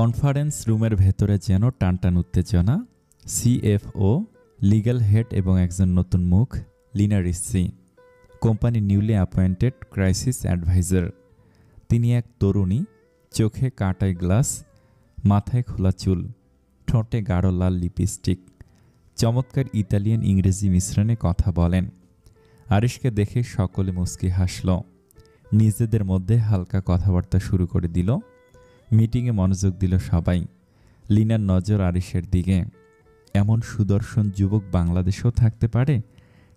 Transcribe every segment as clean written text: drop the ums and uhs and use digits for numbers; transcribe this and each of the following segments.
Conference রুমের ভেতরে যেন টানটান উত্তেজনা। সিএফও, লিগ্যাল হেড এবং একজন নতুন মুখ, Leena Rishi, company newly appointed crisis adviser. তিনি এক তরুণী, চোখে কাঁটায় গ্লাস, মাথায় খোলা চুল, ঠোঁটে গাঢ় লাল লিপস্টিক, চমৎকার ইতালিয়ান ইংরেজি মিশ্রণে কথা বলেন। আরিশকে দেখে সকলে মুচকি হাসল। নিজেদের মধ্যে হালকা কথাবার্তা শুরু করে দিল। মিটিংয়ে মনোযোগ দিল সবাই। লিনার নজর আরিশের দিকে। এমন সুদর্শন যুবক বাংলাদেশেও থাকতে পারে,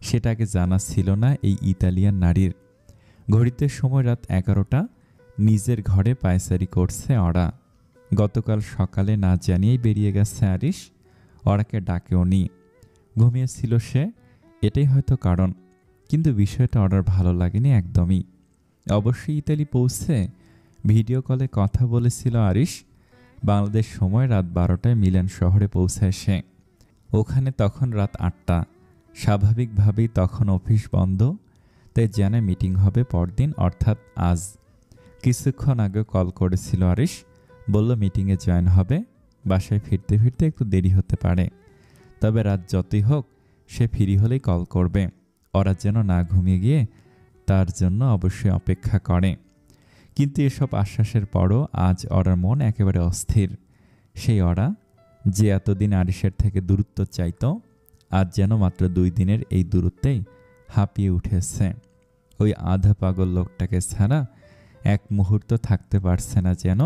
সেটা আগে জানা ছিল না এই ইতালিয়ান নারীর। ঘড়িতে সময় রাত 11টা। নিজের ঘরে পায়চারি করছে ওরা। গতকাল সকালে না জানিয়েই বেরিয়ে গেছে আরিশ। ওরাকে ডাকেও নি। ঘুমিয়েছিল সে, এটাই হয়তো কারণ। কিন্তু বিষয়টা ওর ভালো লাগেনি একদমই। অবশ্যই ইতালি পৌঁছে ভিডিও কলে কথা বলেছিল আরিশ। বাংলাদেশ সময় রাত 12টায় মিলান শহরে পৌঁছায় সে। ওখানে তখন রাত 8টা। স্বাভাবিকভাবেই তখন অফিস বন্ধ, তাই জানে মিটিং হবে পরদিন, অর্থাৎ আজ। কিছুক্ষণ আগে কল করেছিল আরিশ, বলল মিটিংয়ে জয়েন হবে। বাসায় ফিরতে ফিরতে একটু দেরি হতে পারে, তবে রাত যতই হোক সে ফ্রি হলেই কল করবে। ওরা যেন না ঘুমিয়ে গিয়ে তার জন্য অবশ্যই অপেক্ষা করে। কিন্তু এসব আশ্বাসের পরও আজ ওরার মন একেবারে অস্থির। সেই ওরা যে এতদিন আরিশের থেকে দূরত্ব চাইত, আজ যেন মাত্র 2 দিনের এই দূরত্বেই হাঁপিয়ে উঠেছে। ওই আধা পাগল লোকটাকে ছাড়া এক মুহূর্ত থাকতে পারছে না যেন।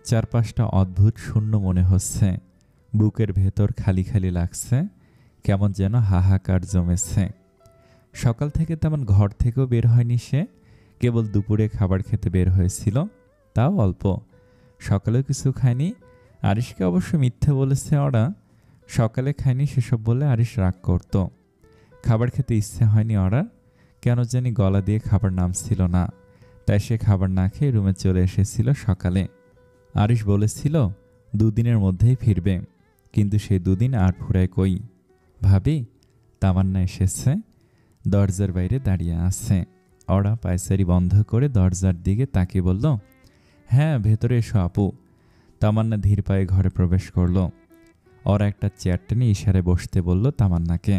চারপাশটা অদ্ভুত শূন্য মনে হচ্ছে। বুকের ভেতর খালি খালি লাগছে, কেমন যেন হাহাকার জমেছে। সকাল থেকে তেমন ঘর থেকেও বের হয়নি সে। কেবল দুপুরে খাবার খেতে বের হয়েছিল, তাও অল্প। সকালেও কিছু খায়নি। আরিশকে অবশ্য মিথ্যে বলেছে ওরা। সকালে খায়নি সেসব বলে আরিশ রাগ করত। খাবার খেতে ইচ্ছে হয়নি ওরা। কেন জানি গলা দিয়ে খাবার নামছিল না, তাই সে খাবার না খেয়ে রুমে চলে এসেছিল সকালে। আরিশ বলেছিল 2 দিনের মধ্যেই ফিরবে, কিন্তু সেই 2 দিন আর ফুরায় কই। ভাবি, তামান্না এসেছে, দরজার বাইরে দাঁড়িয়ে আছে। ওরা পায়চারি বন্ধ করে দরজার দিকে তাকিয়ে বলল, হ্যাঁ ভেতরে এসো আপু। তামান্না ধীর পায়ে ঘরে প্রবেশ করল। ওরা একটা চেয়ার টেনে ইশারায় বসতে বলল তামান্নাকে।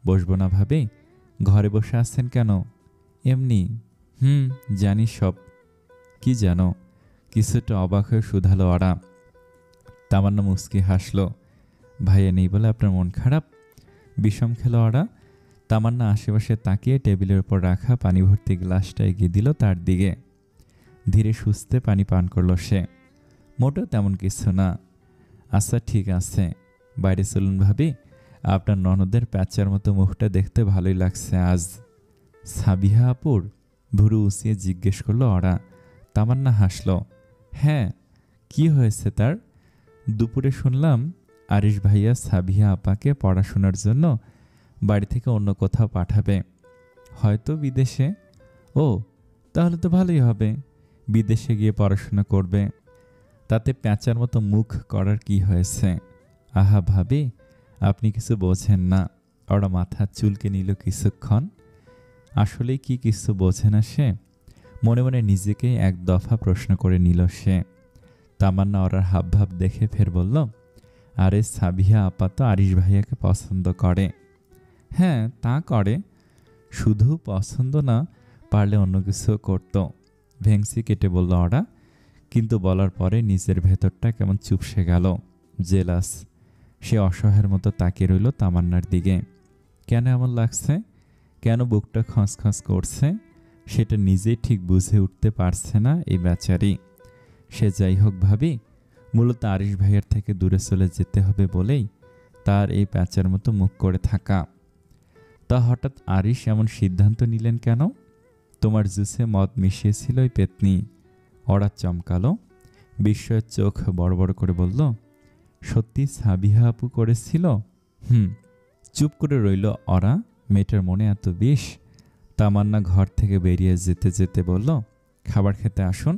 বসবো না ভাবি? ঘরে বসে আছেন কেন? এমনি। জানি সব। কি জানো? কিছুটা অবাক হয়ে শুধালো ওরা। তামান্না মুচকি হাসল। ভাইয়া নেই বলে আপনার মন খারাপ? বিষম খেলো ওরা। তামান্না আশেপাশে তাকিয়ে টেবিলের উপর রাখা পানি ভর্তি গ্লাসটা এগিয়ে দিল তার দিকে। ধীরে সুস্থে পানি পান করল সে। মোটেও তেমন কিছু না। আচ্ছা ঠিক আছে, বাইরে চলুন ভাবি। আপনার ননদের প্যাঁচার মতো মুখটা দেখতে ভালোই লাগছে আজ। সাবিহা আপুর? ভুরু উঁচিয়ে জিজ্ঞেস করলো ওরা। তামান্না হাসল। হ্যাঁ, কি হয়েছে তার? দুপুরে শুনলাম আরিশ ভাইয়া সাবিহা আপাকে পড়াশোনার জন্য বাড়ি থেকে অন্য কোথাও পাঠাবে, হয়তো বিদেশে। ও, তাহলে তো ভালোই হবে। বিদেশে গিয়ে পড়াশোনা করবে, তাতে প্যাঁচার মতো মুখ করার কি হয়েছে? আহা ভাবি, আপনি কিছু বোঝেন না। ওরা মাথা চুলকে নিল কিছুক্ষণ। আসলেই কি কিছু বোঝে না সে? মনে মনে নিজেকেই এক দফা প্রশ্ন করে নিল সে। তামান্না ওরার হাবভাব দেখে ফের বলল, আরে সাবিহা আপা তো আরিশ ভাইয়াকে পছন্দ করে। হ্যাঁ, তা করে। শুধু পছন্দ না, পারলে অন্য কিছু করত। ভেংসি কেটে বলল ওরা। কিন্তু বলার পরে নিজের ভেতরটা কেমন চুপসে গেল। জেলাস। সে অসহায়ের মতো তাকিয়ে রইল তামান্নার দিকে। কেন এমন লাগছে? কেন বুকটা খসখস করছে? সেটা নিজেই ঠিক বুঝে উঠতে পারছে না এই বেচারি। সে যাই হোক ভাবি, মূলত আরিশ ভাইয়ের থেকে দূরে চলে যেতে হবে বলেই তার এই প্যাঁচার মতো মুখ করে থাকা। তা হঠাৎ আরিশ এমন সিদ্ধান্ত নিলেন কেন? তোমার জুসে মদ মিশিয়েছিল ওই পেতনি। ওরা চমকালো। বিস্ময়ের চোখ বড় বড় করে বলল, সত্যি সাবিহা আপু করেছিল? চুপ করে রইল ওরা। মেয়েটার মনে এত বিষ। তামান্না ঘর থেকে বেরিয়ে যেতে যেতে বলল, খাবার খেতে আসুন,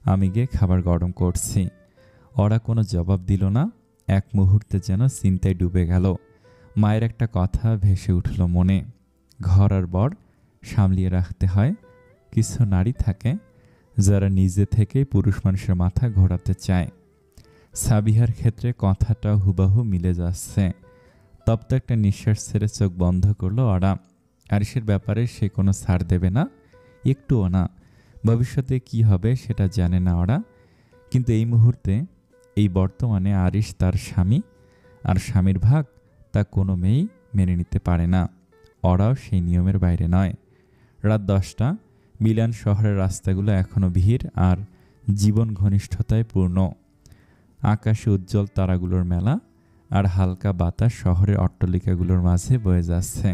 আমি গিয়ে খাবার গরম করছি। ওরা কোনো জবাব দিল না। এক মুহূর্তে যেন চিন্তায় ডুবে গেল। মায়ের একটা কথা ভেসে উঠল মনে, ঘর আর বর সামলিয়ে রাখতে হয়। কিছু নারী থাকে যারা নিজে থেকেই পুরুষ মানুষের মাথা ঘোরাতে চায়। সাবিহার ক্ষেত্রে কথাটা হুবাহু মিলে যাচ্ছে। তপ্ত একটা নিঃশ্বাস ছেড়ে চোখ বন্ধ করলো ওরা। আরিশের ব্যাপারে সে কোনো ছাড় দেবে না, একটুও না। ভবিষ্যতে কি হবে সেটা জানে না ওরা, কিন্তু এই মুহূর্তে, এই বর্তমানে আরিশ তার স্বামী, আর স্বামীর ভাগ তা কোনো মেয়েই মেনে নিতে পারে না। ওরাও সেই নিয়মের বাইরে নয়। রাত 10টা, মিলান শহরের রাস্তাগুলো এখনও ভিড় আর জীবন ঘনিষ্ঠতায় পূর্ণ। আকাশে উজ্জ্বল তারাগুলোর মেলা, আর হালকা বাতাস শহরের অট্টালিকাগুলোর মাঝে বয়ে যাচ্ছে।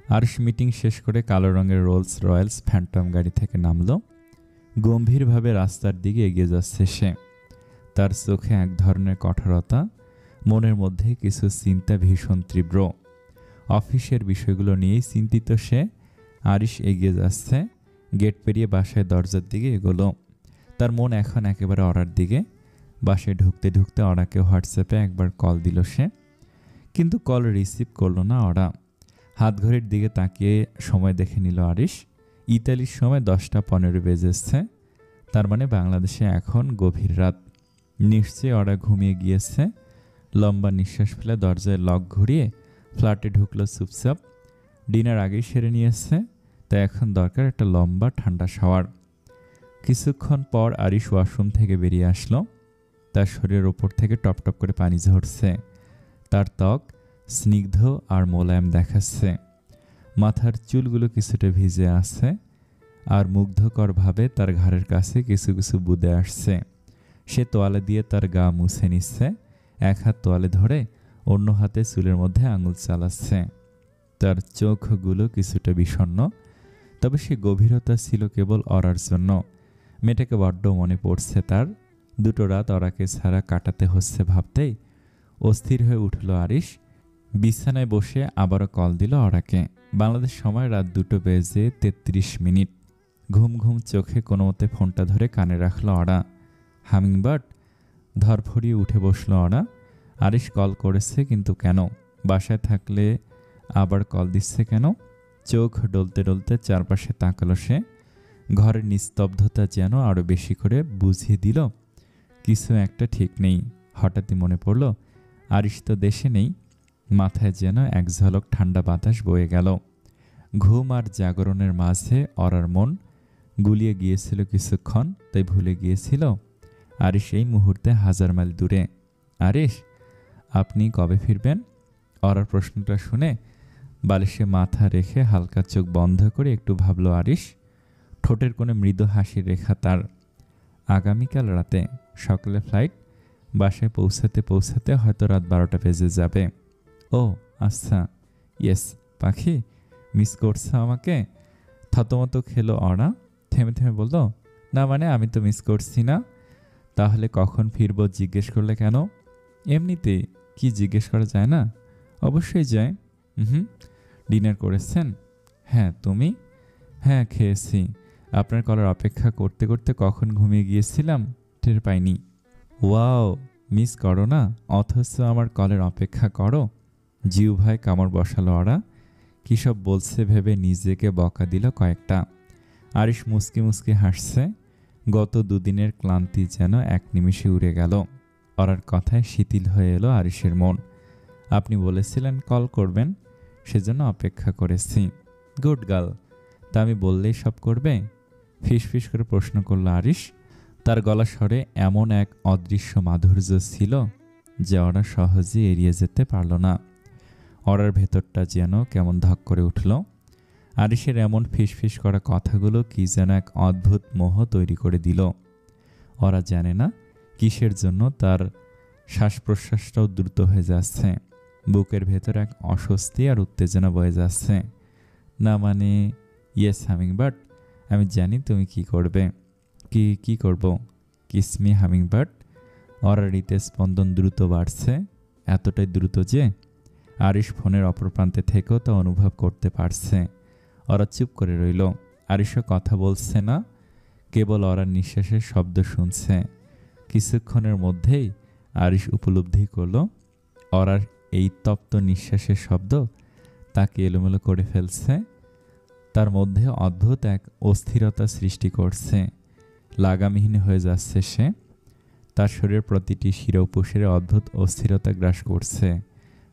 আরিশ মিটিং শেষ করে কালো রঙের রোলস রয়েলস ফ্যান্টম গাড়ি থেকে নামল। গম্ভীরভাবে রাস্তার দিকে এগিয়ে যাচ্ছে সে। তার চোখে এক ধরনের কঠোরতা, মনের মধ্যে কিছু চিন্তা ভীষণ তীব্র। অফিসের বিষয়গুলো নিয়েই চিন্তিত সে। আরিশ এগিয়ে যাচ্ছে, গেট পেরিয়ে বাসায় দরজার দিকে এগোলো। তার মন এখন একেবারে অরার দিকে। বাসায় ঢুকতে ঢুকতে অরাকে হোয়াটসঅ্যাপে একবার কল দিল সে, কিন্তু কল রিসিভ করলো না ওরা। হাতঘড়ির দিকে তাকিয়ে সময় দেখে নিল আরিশ। ইতালির সময় 10টা 15 বেজেছে। তার মানে বাংলাদেশে এখন গভীর রাত। নিশ্চয়ই ওরা ঘুমিয়ে গিয়েছে। লম্বা নিঃশ্বাস ফেলে দরজায় লক ঘুরিয়ে ফ্ল্যাটে ঢুকলো চুপচাপ। ডিনার আগেই সেরে নিয়েছে, তাই এখন দরকার একটা লম্বা ঠান্ডা শাওয়ার। কিছুক্ষণ পর আরিশ ওয়াশরুম থেকে বেরিয়ে আসলো। তার শরীরের ওপর থেকে টপ টপ করে পানি ঝরছে। তার ত্বক স্নিগ্ধ আর মোলায়েম দেখাচ্ছে। মাথার চুলগুলো কিছুটা ভিজে আছে, আর মুগ্ধকরভাবে তার ঘাড়ের কাছে কিছু কিছু বুদে আসছে। সে তোয়ালে দিয়ে তার গা মুছে নিচ্ছে। এক হাত তোয়ালে ধরে অন্য হাতে চুলের মধ্যে আঙুল চালাচ্ছে। তার চোখগুলো কিছুটা বিষণ্ণ, তবে সে গভীরতা ছিল কেবল অরার জন্য। মেয়েটাকে বড্ড মনে পড়ছে তার। 2 রাত অরাকে ছাড়া কাটাতে হচ্ছে ভাবতেই অস্থির হয়ে উঠল আরিশ। বিছানায় বসে আবারও কল দিল অরাকে। বাংলাদেশ সময় রাত 2:33। ঘুম ঘুম চোখে কোনো মতে ফোনটা ধরে কানে রাখলো অরা। হামিংবার্ড। ধরফড়িয়ে উঠে বসলো অরা। আরিশ কল করেছে, কিন্তু কেন? বাসায় থাকলে আবার কল দিচ্ছে কেন? চোখ ডলতে ডলতে চারপাশে তাকালো সে। ঘরের নিস্তব্ধতা যেন আরো বেশি করে বুঝিয়ে দিল কিছু একটা ঠিক নেই। হঠাৎই মনে পড়ল আরিশ তো দেশে নেই। মাথায় যেন এক ঝলক ঠান্ডা বাতাস বয়ে গেল। ঘুম আর জাগরণের মাঝে অরার মন গুলিয়ে গিয়েছিল কিছুক্ষণ, তাই ভুলে গিয়েছিল আরিশ এই মুহূর্তে 1000 মাইল দূরে। আরিশ, আপনি কবে ফিরবেন? অরার প্রশ্নটা শুনে বালিশে মাথা রেখে হালকা চোখ বন্ধ করে একটু ভাবল আরিশ। ঠোঁটের কোণে মৃদু হাসির রেখা তার। আগামীকাল রাতে, সকালে ফ্লাইট। বাসায় পৌঁছাতে পৌঁছাতে হয়তো রাত 12টা বেজে যাবে। ও আচ্ছা, ইয়েস। পাখি, মিস করছো আমাকে? থতমত খেলো অরা। থেমে থেমে বলল, না মানে আমি তো মিস করছি না। তাহলে কখন ফিরবো জিজ্ঞেস করলে কেন? এমনিতেই। কি জিজ্ঞেস করা যায় না? অবশ্যই যায়। হুম। ডিনার করেছেন? হ্যাঁ, তুমি? হ্যাঁ, খেয়েছি। আপনার কলার অপেক্ষা করতে করতে কখন ঘুমিয়ে গিয়েছিলাম টের পাইনি। ওয়াও, মিস করো না অথচ আমার কলের অপেক্ষা করো? জিহ্বায় কামড় বসালো ওরা। কী সব বলছে ভেবে নিজেকে বকা দিল কয়েকটা। আরিশ মুচকি মুচকি হাসছে। গত 2 দিনের ক্লান্তি যেন এক নিমিষে উড়ে গেল। ওরার কথায় শিথিল হয়ে এলো আরিশের মন। আপনি বলেছিলেন কল করবেন, সেজন্য অপেক্ষা করেছি। Good girl. তা আমি বললেই সব করবে? ফিসফিস করে প্রশ্ন করল আরিশ। তার গলা স্বরে এমন এক অদৃশ্য মাধুর্য ছিল যে ওরা সহজে এড়িয়ে যেতে পারল না। ওরার ভেতরটা যেন কেমন ধক করে উঠল। আরিশের এমন ফিসফিস করা কথাগুলো কি যেন এক অদ্ভুত মোহ তৈরি করে দিল। ওরা জানে না কিসের জন্য তার শ্বাস প্রশ্বাসটাও দ্রুত হয়ে যাচ্ছে। বুকের ভেতর এক অস্বস্তি আর উত্তেজনা বয়ে যাচ্ছে। না মানে, ইয়েস হামিংবার্ড, আমি জানি তুমি কি করবে। কি করব? কিসমি হামিংবার্ড। ওরা হৃদস্পন্দন দ্রুত বাড়ছে, এতটাই দ্রুত যে আরিশ ফোনের অপর প্রান্তে থেকেও তা অনুভব করতে পারছে। ওরা চুপ করে রইল। আরিশও কথা বলছে না, কেবল ওরা নিঃশ্বাসের শব্দ শুনছে। কিছুক্ষণের মধ্যেই আরিশ উপলব্ধি করল ওরার এই তপ্ত নিঃশ্বাসের শব্দ তাকে এলোমেলো করে ফেলছে। তার মধ্যে অদ্ভুত এক অস্থিরতা সৃষ্টি করছে। লাগামহীন হয়ে যাচ্ছে সে। তার শরীরের প্রতিটি শিরা উপশিরে অদ্ভুত অস্থিরতা গ্রাস করছে।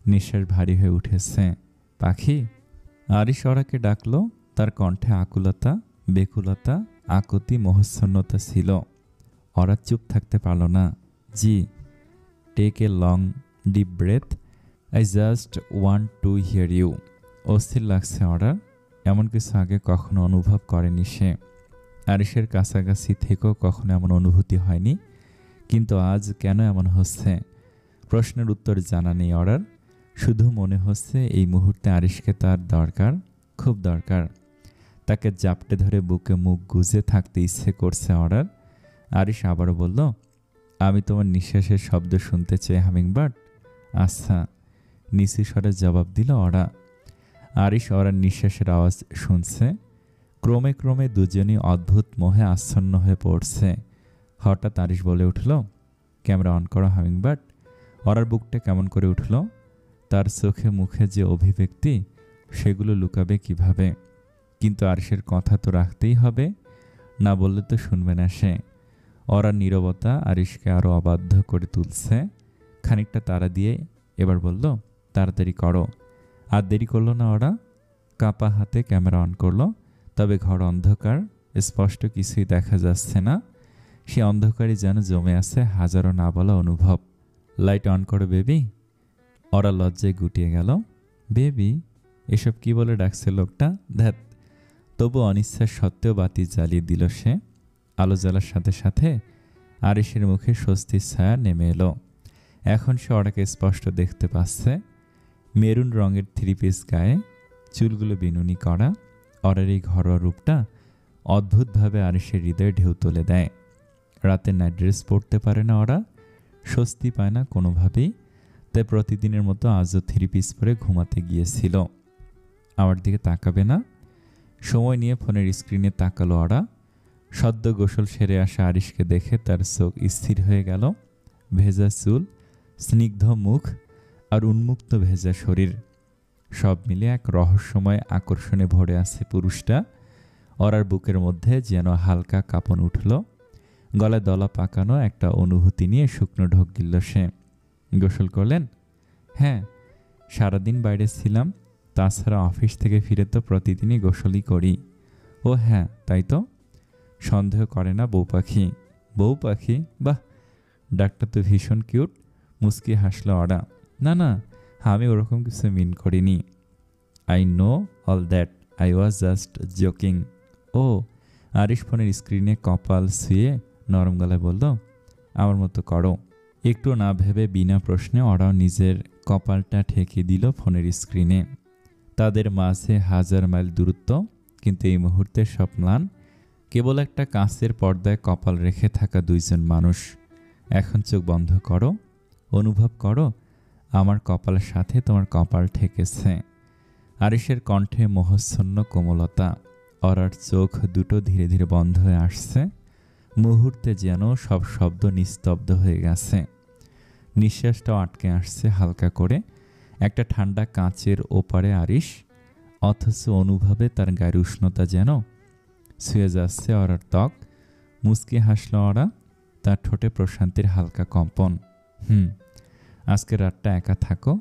নিঃশ্বাস ভারী হয়ে উঠেছে। পাখি? আরিশ অরাকে ডাকল। তার কণ্ঠে আকুলতা, বেকুলতা, আকুতি, মোহচ্ছন্নতা ছিল। অরা চুপ থাকতে পারল না। জি। Take a long deep breath. I just want to hear you. অস্থির লাগছে অরার। এমন কিছু আগে কখনো অনুভব করেনি সে। আরিশের কাছাকাছি থেকেও কখনো এমন অনুভূতি হয়নি। কিন্তু আজ কেন এমন হচ্ছে? প্রশ্নের উত্তর জানা নেই অরার। শুধু মনে হচ্ছে এই মুহূর্তে আরিশকে তার দরকার, খুব দরকার। তাকে জাপটে ধরে বুকে মুখ গুজে থাকতে ইচ্ছে করছে অরার। আরিশ আবারও বলল, আমি তোমার নিঃশ্বাসের শব্দ শুনতে চাই হামিংবার্ড। আচ্ছা, নিচু স্বরে জবাব দিল অরা। আরিশ অরার নিঃশ্বাসের আওয়াজ শুনছে। ক্রমে ক্রমে দুজনই অদ্ভুত মোহে আচ্ছন্ন হয়ে পড়ছে। হঠাৎ আরিশ বলে উঠল, ক্যামেরা অন করো হামিংবার্ড। অরার বুকটা কেমন করে উঠল। তার চোখে মুখে যে অভিব্যক্তি, সেগুলো লুকাবে কিভাবে? কিন্তু আরিশের কথা তো রাখতেই হবে, না বললে তো শুনবে না সে। অরার নীরবতা আরিশকে আরও অবাধ্য করে তুলছে। খানিকটা তাড়া দিয়ে এবার বলল, তাড়াতাড়ি করো। আর দেরি করলো না ওরা। কাঁপা হাতে ক্যামেরা অন করলো। তবে ঘর অন্ধকার, স্পষ্ট কিছুই দেখা যাচ্ছে না। সে অন্ধকারই যেন জমে আছে হাজারো না বলা অনুভব। লাইট অন করো বেবি। ওরা লজ্জায় গুটিয়ে গেল। বেবি? এসব কি বলে ডাকছে লোকটা? ধ্যাত। তবু অনিচ্ছা সত্ত্বেও বাতি জ্বালিয়ে দিল সে। আলো জ্বালার সাথে সাথে আরিশের মুখে স্বস্তির ছায়া নেমে এলো। এখন সে ওরাকে স্পষ্ট দেখতে পাচ্ছে। মেরুন রঙের থ্রি পিস গায়ে, চুলগুলো বিনুনি করা। অরার এই ঘরোয়া রূপটা অদ্ভুতভাবে আরিশের হৃদয়ে ঢেউ তুলে দেয়। রাতে নাইট ড্রেস পরতে পারে না ওরা, স্বস্তি পায় না কোনোভাবেই। তাই প্রতিদিনের মতো আজও থ্রি পিস পরে ঘুমাতে গিয়েছিল। আমার দিকে তাকাবে না? সময় নিয়ে ফোনের স্ক্রিনে তাকালো ওরা। সদ্য গোসল সেরে আসা আরিশকে দেখে তার চোখ স্থির হয়ে গেল। ভেজা চুল, স্নিগ্ধ মুখ আর উন্মুক্ত ভেজা শরীর, সব মিলে এক রহস্যময় আকর্ষণে ভরে আছে পুরুষটা। ওরার বুকের মধ্যে যেন হালকা কাঁপন উঠল। গলায় দলা পাকানো একটা অনুভূতি নিয়ে শুকনো ঢোক গিলল সে। গোসল করলেন? হ্যাঁ, সারাদিন বাইরে ছিলাম। তাছাড়া অফিস থেকে ফিরে তো প্রতিদিনই গোসলই করি। ও হ্যাঁ, তাই তো। সন্দেহ করে না বউ পাখি? বউ পাখি? বাহ, ডাক্তার তো ভীষণ কিউট। মুস্কি হাসলো ওরা। না না, আমি ওরকম কিছু মিন করিনি। I know all that, I was just joking. ও, আরিশ ফোনের স্ক্রিনে কপাল শুয়ে নরম গলায় বলল, আমার মতো করো। একটু না ভেবে বিনা প্রশ্নে ওরাও নিজের কপালটা ঠেকে দিল ফোনের স্ক্রিনে। তাদের মাঝে হাজার মাইল দূরত্ব, কিন্তু এই মুহূর্তে সব ম্লান। কেবল একটা কাঁচের পর্দায় কপাল রেখে থাকা দুইজন মানুষ। এখন চোখ বন্ধ করো, অনুভব করো আমার কপালের সাথে তোমার কপাল ঠেকেছে। আরিশের কণ্ঠে মোহচ্ছন্ন কোমলতা। অরার চোখ দুটো ধীরে ধীরে বন্ধ হয়ে আসছে। মুহূর্তে যেন সব শব্দ নিস্তব্ধ হয়ে গেছে। নিঃশ্বাসটাও আটকে আসছে হালকা করে। একটা ঠান্ডা কাঁচের ওপারে আরিশ, অথচ অনুভবে তার গায়ের উষ্ণতা যেন ছুঁয়ে যাচ্ছে অরার ত্বক। মুচকি হাসল ওরা। তার ঠোঁটে প্রশান্তির হালকা কম্পন। আজকে রাতটা একা থাকো,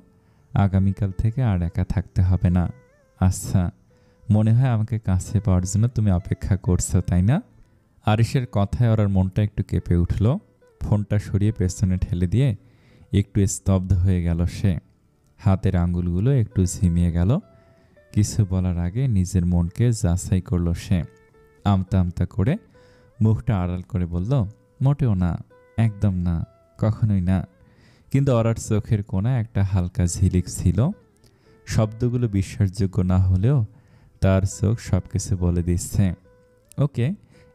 আগামীকাল থেকে আর একা থাকতে হবে না। আচ্ছা, মনে হয় আমাকে কাছে পাওয়ার জন্য তুমি অপেক্ষা করছো, তাই না? আরিশের কথায় ওরার মনটা একটু কেঁপে উঠল। ফোনটা সরিয়ে পেছনে ঠেলে দিয়ে একটু স্তব্ধ হয়ে গেল সে। হাতের আঙ্গুলগুলো একটু ঝিমিয়ে গেল। কিছু বলার আগে নিজের মনকে যাচাই করল সে। আমতা আমতা করে মুখটা আড়াল করে বলল, মোটেও না, একদম না, কখনোই না। কিন্তু ওরার চোখের কোণায় একটা হালকা ঝিলিক ছিল। শব্দগুলো বিশ্বাসযোগ্য না হলেও তার চোখ সব কিছু বলে দিচ্ছে। ওকে,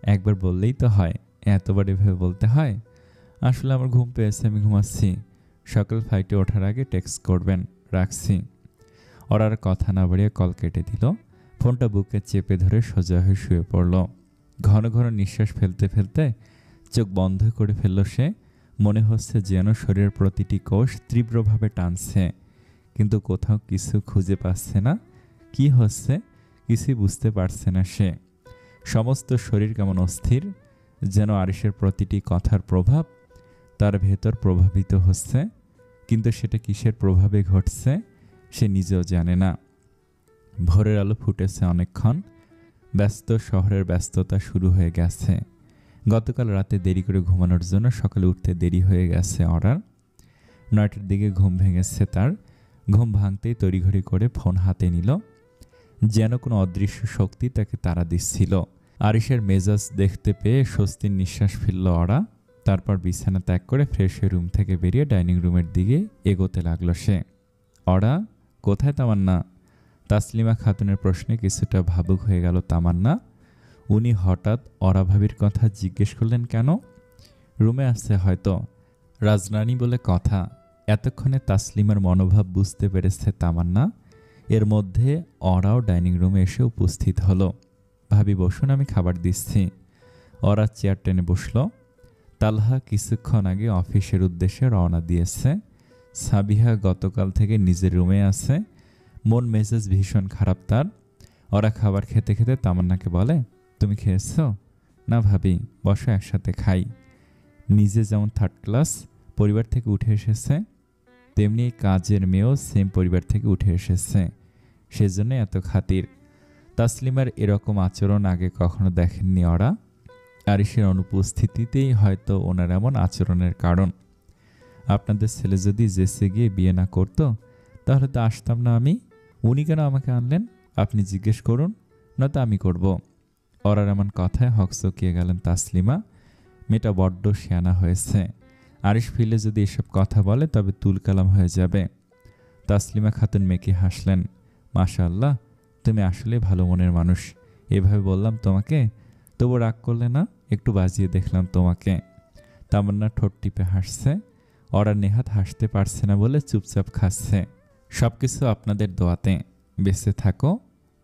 একবার বললেই তো হয়, এতবার এভাবে বলতে হয়? আসলে আমার ঘুম পেয়েছে, আমি ঘুমাচ্ছি। সকাল ফ্লাইটে ওঠার আগে টেক্সট করবেন, রাখছি। ওরার কথা না বাড়িয়ে কল কেটে দিল। ফোনটা বুকে চেপে ধরে সোজা হয়ে শুয়ে পড়ল। ঘন ঘন নিঃশ্বাস ফেলতে ফেলতে চোখ বন্ধ করে ফেলল সে। মনে হচ্ছে যেন শরীরের প্রতিটি কোষ তীব্রভাবে টানছে, কিন্তু কোথাও কিছু খুঁজে পাচ্ছে না। কি হচ্ছে কিছুই বুঝতে পারছে না সে। সমস্ত শরীর কেমন অস্থির, যেন আরিশের প্রতিটি কথার প্রভাব তার ভেতর প্রভাবিত হচ্ছে, কিন্তু সেটা কিসের প্রভাবে ঘটছে সে নিজেও জানে না। ভোরের আলো ফুটেছে অনেকক্ষণ, ব্যস্ত শহরের ব্যস্ততা শুরু হয়ে গেছে। গতকাল রাতে দেরি করে ঘুমানোর জন্য সকালে উঠতে দেরি হয়ে গেছে অরার। 9টার দিকে ঘুম ভেঙেছে তার। ঘুম ভাঙতেই তড়িঘড়ি করে ফোন হাতে নিল, যেন কোনো অদৃশ্য শক্তি তাকে তাড়া দিচ্ছিল। আরিশের মেজাজ দেখতে পেয়ে স্বস্তির নিঃশ্বাস ফেলল অরা। তারপর বিছানা ত্যাগ করে ফ্রেশ হয়ে রুম থেকে বেরিয়ে ডাইনিং রুমের দিকে এগোতে লাগলো সে। অরা, কোথায় তামান্না? তাসলিমা খাতুনের প্রশ্নে কিছুটা ভাবুক হয়ে গেল তামান্না। উনি হঠাৎ অরা ভাবির কথা জিজ্ঞেস করলেন কেন? রুমে আসছে হয়তো, রাজরানী বলে কথা। এতক্ষণে তাসলিমার মনোভাব বুঝতে পেরেছে তামান্না। এর মধ্যে অরাও ডাইনিং রুমে এসে উপস্থিত হলো। ভাবি বসুন, আমি খাবার দিচ্ছি। অরা চেয়ার টেনে বসল। তালহা কিছুক্ষণ আগে অফিসের উদ্দেশ্যে রওনা দিয়েছে। সাবিহা গতকাল থেকে নিজের রুমে আছে। মন মেজাজ ভীষণ খারাপ তার। ওরা খাবার খেতে খেতে তামান্নাকে বলে, তুমি খেয়েছ? না ভাবি, বসো একসাথে খাই। নিজে যেমন থার্ড ক্লাস পরিবার থেকে উঠে এসেছে, তেমনি কাজের মেয়েও সেম পরিবার থেকে উঠে এসেছে, সেজন্য এত খাতির। তাসলিমার এরকম আচরণ আগে কখনো দেখেননি ওরা। আরিশের অনুপস্থিতিতেই হয়তো ওনার এমন আচরণের কারণ। আপনাদের ছেলে যদি জেসে গিয়ে বিয়ে না করতো তাহলে তো আসতাম না আমি। উনি কেন আমাকে আনলেন আপনি জিজ্ঞেস করুন, না তো আমি করব। ওরার এমন কথায় হকচকিয়ে গেলেন তাসলিমা। মেয়েটা বড্ড শিয়ানা হয়েছে। আরিশ ফিলে যদি এসব কথা বলে তবে তুলকালাম হয়ে যাবে। তাসলিমা খাতুন মেকি হাসলেন। মাশাআল্লাহ, তুমি আসলে ভালো মনের মানুষ। এভাবে বললাম তোমাকে, তবু রাগ করলে না? একটু বাজিয়ে দেখলাম তোমাকে। তামান্না ঠোঁট টিপে হাসছে। ওরা নেহাত হাসতে পারছে না বলে চুপচাপ খাচ্ছে। সব কিছু আপনাদের দোয়াতে। বেঁচে থাকো,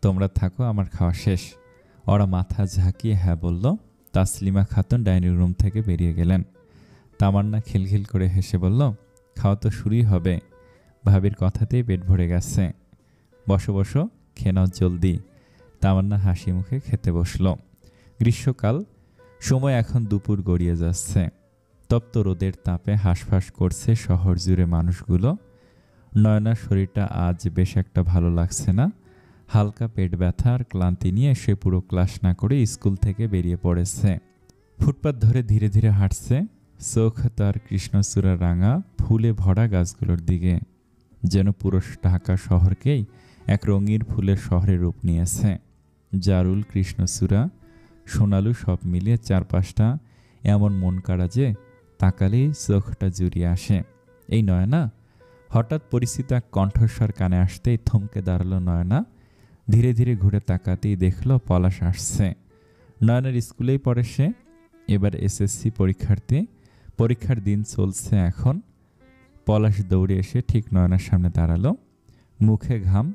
তোমরা থাকো, আমার খাওয়া শেষ। ওরা মাথা ঝাঁকিয়ে হ্যাঁ বলল। তাসলিমা খাতুন ডাইনিং রুম থেকে বেরিয়ে গেলেন। তামান্না খিলখিল করে হেসে বলল, খাওয়া তো শুরুই হবে। ভাবির কথাতেই পেট ভরে গেছে। বসো বসো, খেয়ে নাও জলদি। তামান্না হাসি মুখে খেতে বসল। গ্রীষ্মকাল, সময় এখন দুপুর গড়িয়ে যাচ্ছে। তপ্ত রোদের তাপে হাঁসফাঁস করছে শহর জুড়ে মানুষগুলো। নয়নার শরীরটা আজ বেশ একটা ভালো লাগছে না। হালকা পেট ব্যথা আর ক্লান্তি নিয়ে সে পুরো ক্লাস না করে স্কুল থেকে বেরিয়ে পড়েছে। ফুটপাত ধরে ধীরে ধীরে হাঁটছে, চোখ তার কৃষ্ণচূড়া রাঙা ফুলে ভরা গাছগুলোর দিকে। যেন পুরো ঢাকা শহরকেই এক রঙিন ফুলের শহরে রূপ নিয়েছে। জারুল, কৃষ্ণচূড়া, সোনালু সব মিলিয়ে চারপাশটা এমন মন কাড়া যে তাকালেই চোখটা জুড়িয়ে আসে। এই নয়না। হঠাৎ পরিচিত এক কণ্ঠস্বর কানে আসতেই থমকে দাঁড়ালো নয়না। ধীরে ধীরে ঘুরে তাকাতেই দেখল পলাশ আসছে। নয়নার স্কুলেই পড়ে সে, এবার এসএসসি পরীক্ষার্থী। পরীক্ষার দিন চলছে এখন। পলাশ দৌড়ে এসে ঠিক নয়নার সামনে দাঁড়ালো। মুখে ঘাম,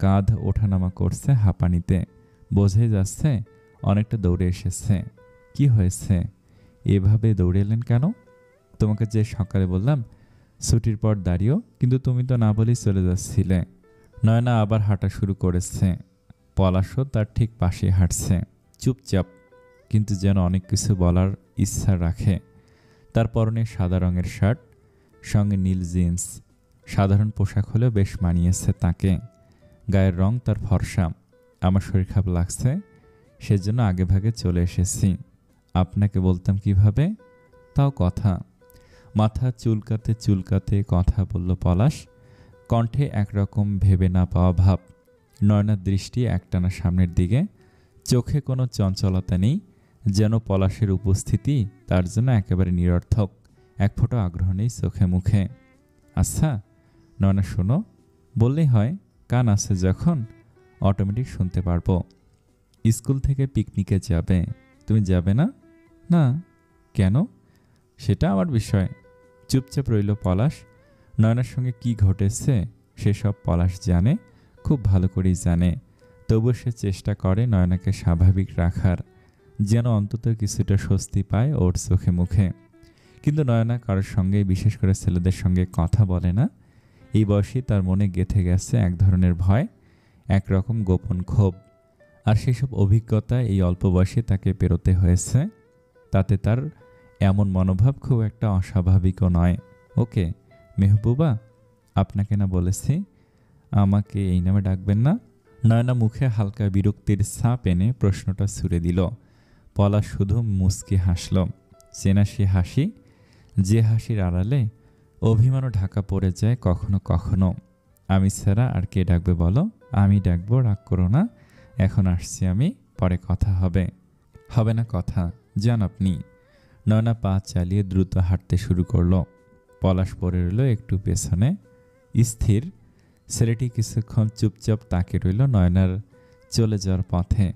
কাঁধ ওঠানামা করছে হাঁপানিতে। বোঝাই যাচ্ছে অনেকটা দৌড়ে এসেছে। কি হয়েছে, এভাবে দৌড়ে এলেন কেন? তোমাকে যে সকালে বললাম ছুটির পর দাঁড়িয়েও, কিন্তু তুমি তো না বলেই চলে যাচ্ছিলে। নয়না আবার হাঁটা শুরু করেছে। পলাশও তার ঠিক পাশে হাঁটছে, চুপচাপ, কিন্তু যেন অনেক কিছু বলার ইচ্ছা রাখে। তার পরনে সাদা রঙের শার্ট, সঙ্গে নীল জিন্স। সাধারণ পোশাক হলেও বেশ মানিয়েছে তাকে। গায়ের রং তার ফর্সা। আমার শরীর খারাপ লাগছে, সেজন্য আগে ভাগে চলে এসেছি। আপনাকে বলতাম কিভাবে? তাও কথা। মাথা চুলকাতে চুলকাতে কথা বলল পলাশ, কণ্ঠে একরকম ভেবে না পাওয়া ভাব। নয়নার দৃষ্টি একটানা সামনের দিকে, চোখে কোনো চঞ্চলতা নেই, যেন পলাশের উপস্থিতি তার জন্য একেবারে নিরর্থক। এক ফোঁটা আগ্রহ নেই চোখে মুখে। আচ্ছা নয়না, শোনো, বললেই হয়, কান আছে যখন অটোমেটিক শুনতে পারবো। স্কুল থেকে পিকনিকে যাবে, তুমি যাবে না? না। কেন? সেটা আমার বিষয়। চুপচাপ রইল পলাশ। নয়নার সঙ্গে কি ঘটেছে সেসব পলাশ জানে, খুব ভালো করেই জানে। তবুও সে চেষ্টা করে নয়নাকে স্বাভাবিক রাখার, যেন অন্তত কিছুটা স্বস্তি পায় ওর চোখে মুখে। কিন্তু নয়না কারোর সঙ্গে, বিশেষ করে ছেলেদের সঙ্গে কথা বলে না। এই বয়সেই তার মনে গেঁথে গেছে এক ধরনের ভয়, একরকম গোপন ক্ষোভ। আর সেসব অভিজ্ঞতা এই অল্প বয়সে তাকে পেরোতে হয়েছে। তাতে তার এমন মনোভাব খুব একটা অস্বাভাবিকও নয়। ওকে মেহবুবা, আপনাকে না বলেছি আমাকে এই নামে ডাকবেন না? নয়না মুখে হালকা বিরক্তির ছাপ এনে প্রশ্নটা ছুড়ে দিল। পলাশ শুধু মুচকি হাসল। চেনা সে হাসি, যে হাসির আড়ালে অভিমানও ঢাকা পড়ে যায় কখনো কখনো। আমি ছাড়া আর কে ডাকবে বলো? আমি ডাকবো, রাগ করো না। এখন আসছি আমি, পরে কথা হবে। হবে না কথা, যান আপনি। নয়না পা চালিয়ে দ্রুত হাঁটতে শুরু করলো। পলাশ পড়ে রইল একটু পেছনে, স্থির। ছেলেটি কিছুক্ষণ চুপচাপ তাকে রইল নয়নার চলে যাওয়ার পথে,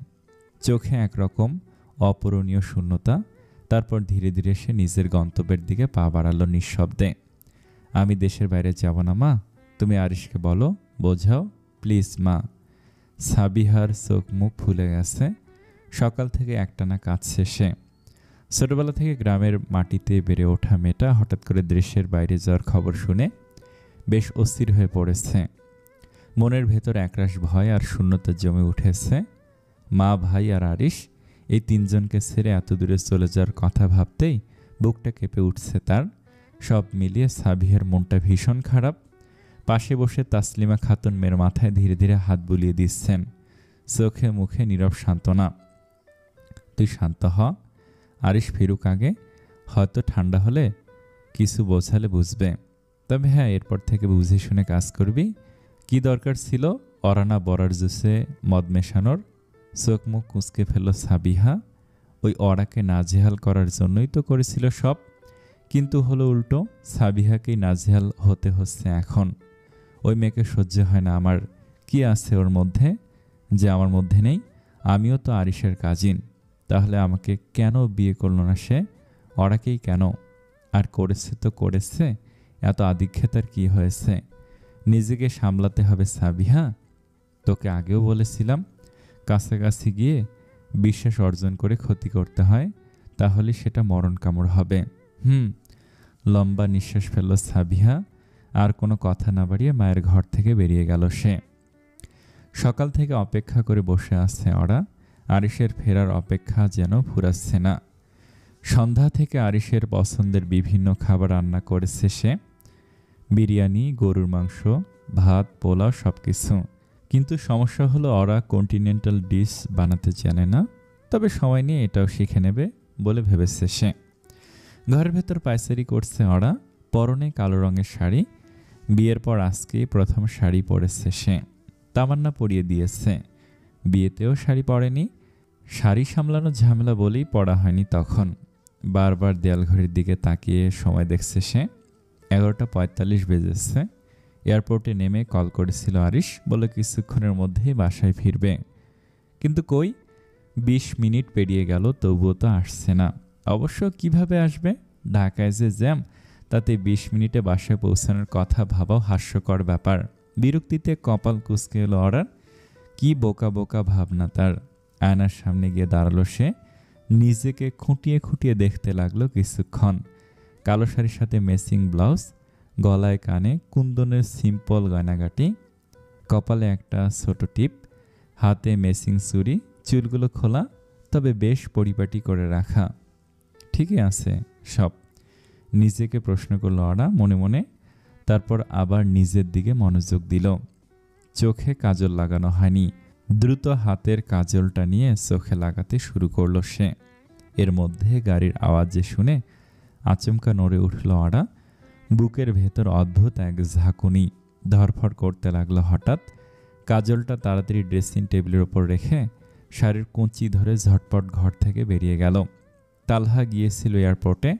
চোখে একরকম অপূরণীয় শূন্যতা। তারপর ধীরে ধীরে সে নিজের গন্তব্যের দিকে পা বাড়ালো নিঃশব্দে। আমি দেশের বাইরে যাব না মা, তুমি আরিশকে বলো, বোঝাও প্লিজ মা। সাবিহার চোখ মুখ ফুলে গেছে। সকাল থেকে একটানা কাজ শেষে। ছোটবেলা থেকে গ্রামের মাটিতে বেড়ে ওঠা মেয়েটা হঠাৎ করে দেশের বাইরে যাওয়ার খবর শুনে বেশ অস্থির হয়ে পড়েছে। মনের ভেতর একরাশ ভয় আর শূন্যতা জমে উঠেছে। মা, ভাই আর আরিশ, এই তিনজনকে ছেড়ে এত দূরে চলে যাওয়ার কথা ভাবতেই বুকটা কেঁপে উঠছে তার। সব মিলিয়ে সাবিহার মনটা ভীষণ খারাপ। পাশে বসে তাসলিমা খাতুন মেয়ের মাথায় ধীরে ধীরে হাত বুলিয়ে দিচ্ছেন, চোখে মুখে নীরব সান্ত্বনা। তুই শান্ত হ, আরিশ ফিরুক আগে, হয়তো ঠান্ডা হলে কিছু বোঝালে বুঝবে। তবে হ্যাঁ, এরপর থেকে বুঝে শুনে কাজ করবি। কি দরকার ছিল অরানা বরার জুসে মদ মেশানোর? চোখ মুখ কুঁচকে ফেলল সাবিহা। ওই অরাকে নাজেহাল করার জন্যই তো করেছিল সব, কিন্তু হলো উল্টো। সাবিহাকেই নাজেহাল হতে হচ্ছে এখন। ওই মেয়েকে সহ্য হয় না আমার। কি আছে ওর মধ্যে যে আমার মধ্যে নেই? আমিও তো আরিশের কাজিন, তাহলে আমাকে কেন বিয়ে করলো না সে? ওরাকেই কেন? আর করেছে তো করেছে, এত আদিক্ষেতার কি হয়েছে? নিজেকে সামলাতে হবে সাবিহা। তোকে আগেও বলেছিলাম, কাছাকাছি গিয়ে বিশ্বাস অর্জন করে ক্ষতি করতে হয়, তাহলে সেটা মরণ কামড় হবে। লম্বা নিঃশ্বাস ফেলল সাবিহা। আর কোনো কথা না বাড়িয়ে মায়ের ঘর থেকে বেরিয়ে গেল সে। সকাল থেকে অপেক্ষা করে বসে আছে ওরা। আরিশের ফেরার অপেক্ষা যেন ফুরাচ্ছে না। সন্ধ্যা থেকে আরিশের পছন্দের বিভিন্ন খাবার রান্না করেছে সে। বিরিয়ানি, গরুর মাংস, ভাত, পোলাও, সব কিছু। কিন্তু সমস্যা হলো ওরা কন্টিনেন্টাল ডিশ বানাতে জানে না। তবে সময় নিয়ে এটাও শিখে নেবে বলে ভেবেছে সে। ঘরের ভেতর পায়চারি করছে ওরা। পরনে কালো রঙের শাড়ি। বিয়ের পর আজকেই প্রথম শাড়ি পরেছে সে। তামান্না পরিয়ে দিয়েছে। বিয়েতেও শাড়ি পরেনি। শাড়ি সামলানো ঝামেলা বলেই পরা হয়নি তখন। বারবার দেয়াল ঘড়ির দিকে তাকিয়ে সময় দেখছে সে। 11:45 বেজেছে। এয়ারপোর্টে নেমে কল করেছিল আরিশ, বলে কিছুক্ষণের মধ্যেই বাসায় ফিরবে। কিন্তু কই, 20 মিনিট পেরিয়ে গেল, তবুও তো আসছে না। অবশ্য কিভাবে আসবে? ঢাকায় যে জ্যাম, তাতে 20 মিনিটে বাসায় পৌঁছানোর কথা ভাবাও হাস্যকর ব্যাপার। বিরক্তিতে কপাল কুঁচকে এলো ওরার। কি বোকা বোকা ভাবনা তার। আয়নার সামনে গিয়ে দাঁড়ালো সে। নিজেকে খুঁটিয়ে খুঁটিয়ে দেখতে লাগলো কিছুক্ষণ। কালো শাড়ির সাথে ম্যাচিং ব্লাউজ, গলায় কানে কুন্দনের সিম্পল গয়নাগাটি, কপালে একটা ছোট টিপ, হাতে ম্যাচিং চুড়ি, চুলগুলো খোলা তবে বেশ পরিপাটি করে রাখা। ঠিকই আছে সব, নিজেকে প্রশ্ন করল ওরা মনে মনে। তারপর আবার নিজের দিকে মনোযোগ দিল। চোখে কাজল লাগানো হয়নি। দ্রুত হাতের কাজলটা নিয়ে চোখে লাগাতে শুরু করলো সে। এর মধ্যে গাড়ির আওয়াজ যে শুনে আচমকা নড়ে উঠল ওরা। বুকের ভেতর অদ্ভুত এক ঝাঁকুনি ধরফর করতে লাগলো হঠাৎ। কাজলটা তাড়াতাড়ি ড্রেসিং টেবিলের ওপর রেখে শাড়ির কুঁচি ধরে ঝটপট ঘর থেকে বেরিয়ে গেল। তালহা গিয়েছিল এয়ারপোর্টে।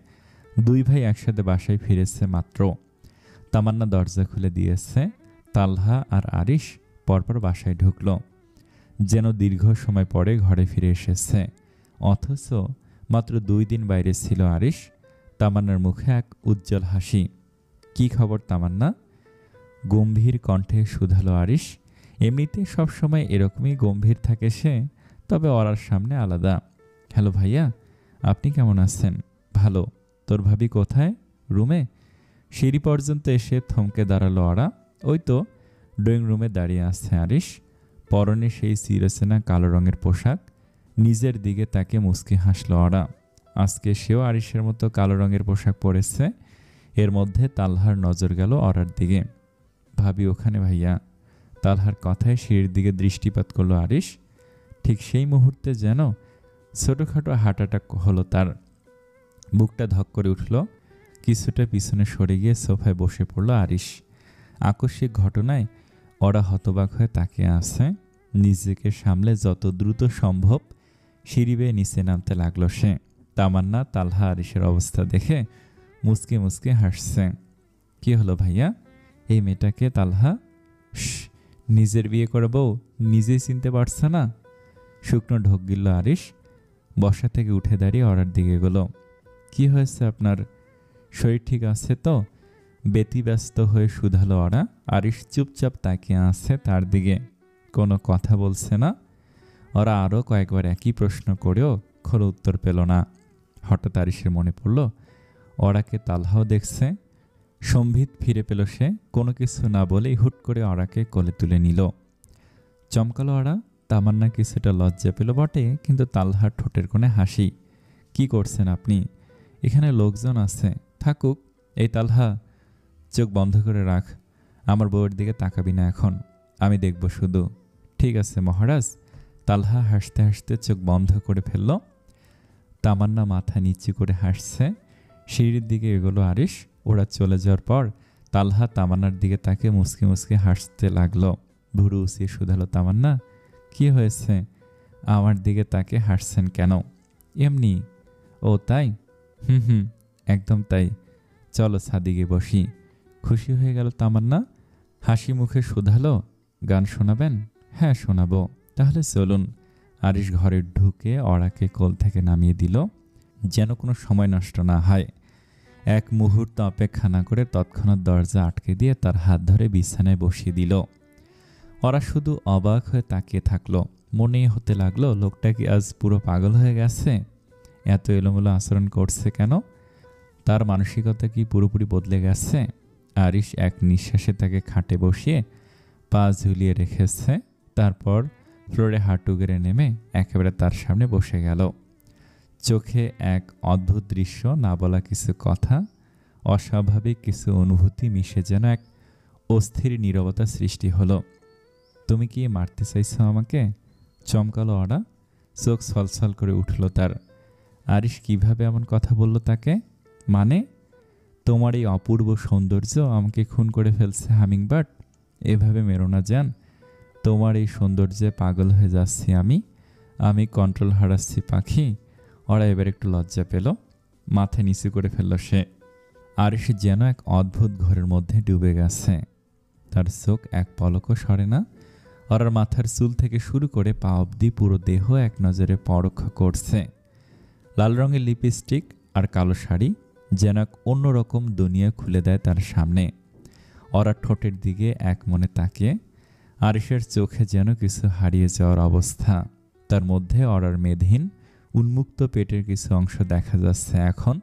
দুই ভাই একসাথে বাসায় ফিরেছে মাত্র। তামান্না দরজা খুলে দিয়েছে। তালহা আর আরিশ পরপর বাসায় ঢুকল, যেন দীর্ঘ সময় পরে ঘরে ফিরে এসেছে। অথচ মাত্র 2 দিন বাইরে ছিল আরিশ। তামান্নার মুখে এক উজ্জ্বল হাসি। কি খবর তামান্না? গম্ভীর কণ্ঠে শুধালো আরিশ। এমনিতে সবসময় এরকমই গম্ভীর থাকে সে, তবে ওরার সামনে আলাদা। হ্যালো ভাইয়া, আপনি কেমন আছেন? ভালো। তোর ভাবি কোথায়? রুমে। সিঁড়ি পর্যন্ত এসে থমকে দাঁড়ালো ওরা। ওই তো ড্রয়িং রুমে দাঁড়িয়ে আছে আরিশ। পরনে সেই চিরচেনা কালো রঙের পোশাক। নিজের দিকে তাকে মুচকি হাসল ওরা। আজকে সেও আরিশের মতো কালো রঙের পোশাক পরেছে। এর মধ্যে তালহার নজর গেল অরার দিকে। ভাবি ওখানে ভাইয়া। তালহার কথায় সিঁড়ির দিকে দৃষ্টিপাত করলো আরিশ। ঠিক সেই মুহূর্তে যেন ছোটোখাটো হার্ট অ্যাটাক হলো তার। বুকটা ধক করে উঠল। কিছুটা পিছনে সরে গিয়ে সোফায় বসে পড়ল আরিশ। আকস্মিক ঘটনায় ওরা হতবাক হয়ে তাকিয়ে আছে। নিজেকে সামলে যত দ্রুত সম্ভব সিঁড়ি বেয়ে নিচে নামতে লাগলো সে। তামান্না তালহা আরিশের অবস্থা দেখে মুচকে মুচকে হাসছে। কি হলো ভাইয়া? এই মেয়েটাকে তালহা? নিজের বিয়ে করে বউ নিজেই চিনতে পারছে না? শুকনো ঢোক গিলল আরিশ। বসা থেকে উঠে দাঁড়িয়ে ওরার দিকে গেল। কি হয়েছে আপনার? শরীর ঠিক আছে তো? ব্যতিব্যস্ত হয়ে শুধালো ওরা। আরিশ চুপচাপ তাকিয়ে আছে তার দিকে, কোনো কথা বলছে না। ওরা আরও কয়েকবার একই প্রশ্ন করেও কোনো উত্তর পেল না। হঠাৎ আরিশের মনে পড়ল ওরাকে তালহাও দেখছে। সম্ভিত ফিরে পেল সে। কোনো কিছু না বলেই হুট করে ওরাকে কোলে তুলে নিল। চমকালো ওরা। তামান্না কিছুটা লজ্জা পেল বটে, কিন্তু তালহার ঠোঁটের কোণে হাসি। কি করছেন আপনি? এখানে লোকজন আছে, থাকুক। এই তালহা, চোখ বন্ধ করে রাখ। আমার বউয়ের দিকে তাকাবি না এখন, আমি দেখব শুধু। ঠিক আছে মহারাজ। তালহা হাসতে হাসতে চোখ বন্ধ করে ফেলল। তামান্না মাথা নিচু করে হাসছে। সিঁড়ির দিকে এগোলো আরিশ। ওরা চলে যাওয়ার পর তালহা তামান্নার দিকে তাকে মুচকি মুচকি হাসতে লাগলো। ভুরু উঁচিয়ে শুধালো তামান্না, কি হয়েছে? আমার দিকে তাকে হাসছেন কেন? এমনি। ও তাই? হুম, একদম তাই। চলো ছাদিকে বসি। খুশি হয়ে গেল তামান্না। হাসি মুখে শুধালো, গান শোনাবেন? হ্যাঁ শোনাবো। তাহলে চলুন। আরিশ ঘরে ঢুকে ওরাকে কোল থেকে নামিয়ে দিল, যেন কোনো সময় নষ্ট না হয়। এক মুহূর্ত অপেক্ষা না করে তৎক্ষণাৎ দরজা আটকে দিয়ে তার হাত ধরে বিছানায় বসিয়ে দিল। ওরা শুধু অবাক হয়ে তাকিয়ে থাকলো। মনে হতে লাগলো লোকটা কি আজ পুরো পাগল হয়ে গেছে? এত এলোমেলো আচরণ করছে কেন? তার মানসিকতা কি পুরোপুরি বদলে গেছে? আরিশ এক নিঃশ্বাসে তাকে খাটে বসিয়ে পা ঝুলিয়ে রেখেছে। তারপর ফ্লোরে হাঁটু গেড়ে নেমে একেবারে তার সামনে বসে গেল। চোখে এক অদ্ভুত দৃশ্য, না বলা কিছু কথা, অস্বাভাবিক কিছু অনুভূতি মিশে যেন এক অস্থির নীরবতা সৃষ্টি হলো। তুমি কি মারতে চাইছো আমাকে? চমকালো ওরা। চোখ ছলছল করে উঠল তার। আরিশ কিভাবে এমন কথা বলল তাকে? মানে? তোমার এই অপূর্ব সৌন্দর্য আমাকে খুন করে ফেলছে হামিংবার্ড। এভাবে মেরো না জান। তোমার এই সৌন্দর্যে পাগল হয়ে যাচ্ছি আমি কন্ট্রোল হারাচ্ছি পাখি। ওরা এবার একটু লজ্জা পেল। মাথা নিচু করে ফেলল সে। আরিশ যেন এক অদ্ভুত ঘরের মধ্যে ডুবে গেছে। তার চোখ এক পলকও সরে না। ওরার মাথার চুল থেকে শুরু করে পা অবধি পুরো দেহ এক নজরে পরোক্ষ করছে। লাল রঙের লিপস্টিক আর কালো শাড়ি যেন এক অন্যরকম দুনিয়া খুলে দেয় তার সামনে। ওরা ঠোঁটের দিকে এক মনে তাকিয়ে। আরিশের চোখে যেন কিছু হারিয়ে যাওয়ার অবস্থা। তার মধ্যে ওরার মেদহীন উন্মুক্ত পেটের কিছু অংশ দেখা যাচ্ছে এখন।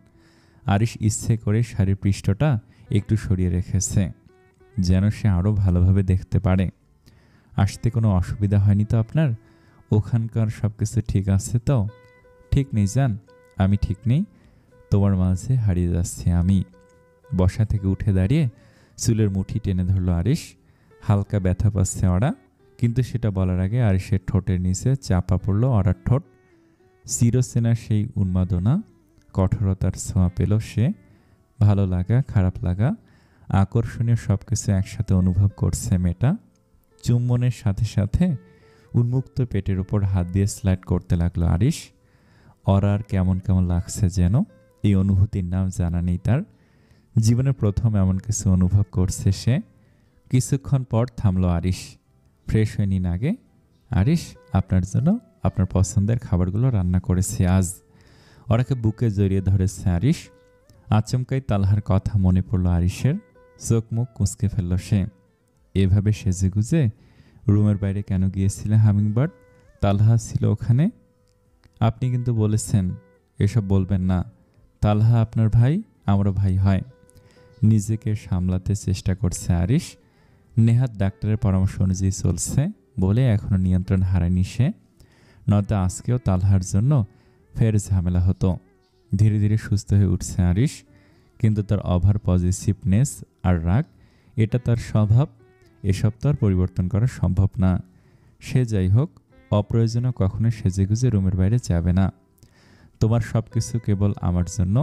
আরিশ ইচ্ছে করে শাড়ির পৃষ্ঠটা একটু সরিয়ে রেখেছে, যেন সে আরও ভালোভাবে দেখতে পারে। আসতে কোনো অসুবিধা হয়নি তো আপনার? ওখানকার সব কিছু ঠিক আছে তো? ঠিক নেই জান, আমি ঠিক নেই। তোমার মাঝে হারিয়ে যাচ্ছি আমি। বসা থেকে উঠে দাঁড়িয়ে চুলের মুঠি টেনে ধরল আরিশ। হালকা ব্যথা পাচ্ছে ওরা, কিন্তু সেটা বলার আগে আরিশের ঠোঁটের নিচে চাপা পড়ল ওরার ঠোঁট। চিরচেনা সেই উন্মাদনা, কঠোরতার ছোঁয়া পেল সে। ভালো লাগা, খারাপ লাগা, আকর্ষণীয় সব কিছু একসাথে অনুভব করছে মেয়েটা। চুম্বনের সাথে সাথে উন্মুক্ত পেটের উপর হাত দিয়ে স্লাইড করতে লাগলো আরিশ। ওরার কেমন কেমন লাগছে যেন। এই অনুভূতির নাম জানা নেই তার। জীবনের প্রথম এমন কিছু অনুভব করছে সে। কিছুক্ষণ পর থামলো আরিশ। ফ্রেশ হয়ে নিন আগে। আরিশ, আপনার জন্য আপনার পছন্দের খাবারগুলো রান্না করেছে আজ। ওরাকে বুকে জড়িয়ে ধরেছে আরিশ। আচমকাই তালহার কথা মনে পড়ল আরিশের। চোখ মুখ কুঁচকে ফেলল সে। এভাবে সেজেগুজে রুমের বাইরে কেন গিয়েছিলেন হামিংবার্ড? তালহা ছিল ওখানে। আপনি কিন্তু বলেছেন এসব বলবেন না। তালহা আপনার ভাই, আমারও ভাই হয়। নিজেকে সামলাতে চেষ্টা করছে আরিশ। নেহাত ডাক্তারের পরামর্শ অনুযায়ী চলছে বলে এখনো নিয়ন্ত্রণ হারায়নি সে। নয়তো আজকেও তালহার জন্য ফের ঝামেলা হতো। ধীরে ধীরে সুস্থ হয়ে উঠছে আরিশ, কিন্তু তার ওভার পজিটিভনেস আর রাগ এটা তার স্বভাব, এসব তো আর পরিবর্তন করা সম্ভব না। সে যাই হোক, অপ্রয়োজনীয় কখনো সেজেগুজে রুমের বাইরে যাবে না। তোমার সব কিছু কেবল আমার জন্য,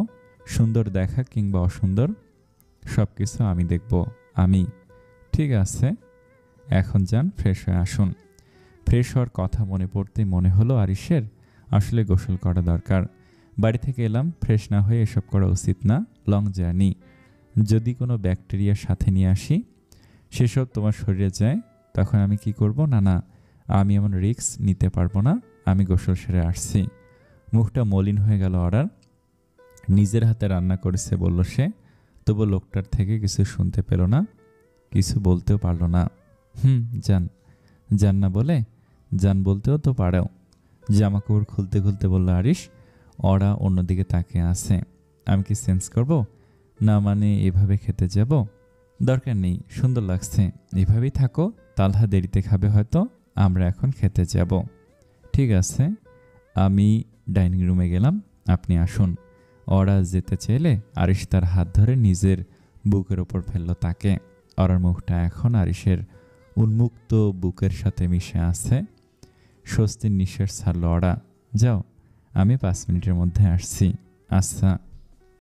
সুন্দর দেখা কিংবা অসুন্দর সব কিছু আমি দেখব। আমি ঠিক আছে, এখন যান, ফ্রেশ হয়ে আসুন। ফ্রেশ হওয়ার কথা মনে পড়তেই মনে হলো আরিশের আসলে গোসল করা দরকার। বাড়ি থেকে এলাম, ফ্রেশ না হয়ে এসব করা উচিত না। লং জার্নি, যদি কোনো ব্যাকটেরিয়া সাথে নিয়ে আসি, সেসব তোমার শরীরে যায়, তখন আমি কি করব? না, আমি এমন রিস্ক নিতে পারবো না। আমি গোসল সেরে আসছি। মুখটা মলিন হয়ে গেল অর্ডার। নিজের হাতে রান্না করেছে বলল সে, তবু লোকটার থেকে কিছু শুনতে পেল না, কিছু বলতেও পারল না। যান যান না বলে যান বলতেও তো পারেও। জামা কাপড় খুলতে খুলতে বলল আরিশ। ওরা অন্যদিকে তাকিয়ে আছে। আমি কি চেঞ্জ করব? না মানে এভাবে খেতে যাব? দরকার নেই, সুন্দর লাগছে, এভাবেই থাকো। তালহা দেরিতে খাবে হয়তো, আমরা এখন খেতে যাব। ঠিক আছে, আমি ডাইনিং রুমে গেলাম, আপনি আসুন। ওরা যেতে চাইলে আরিশ তার হাত ধরে নিজের বুকের ওপর ফেলল তাকে। ওরার মুখটা এখন আরিশের উন্মুক্ত বুকের সাথে মিশে আছে। স্বস্তির নিঃশ্বাস ছাড়ল ওরা। যাও, আমি 5 মিনিটের মধ্যে আসছি। আচ্ছা।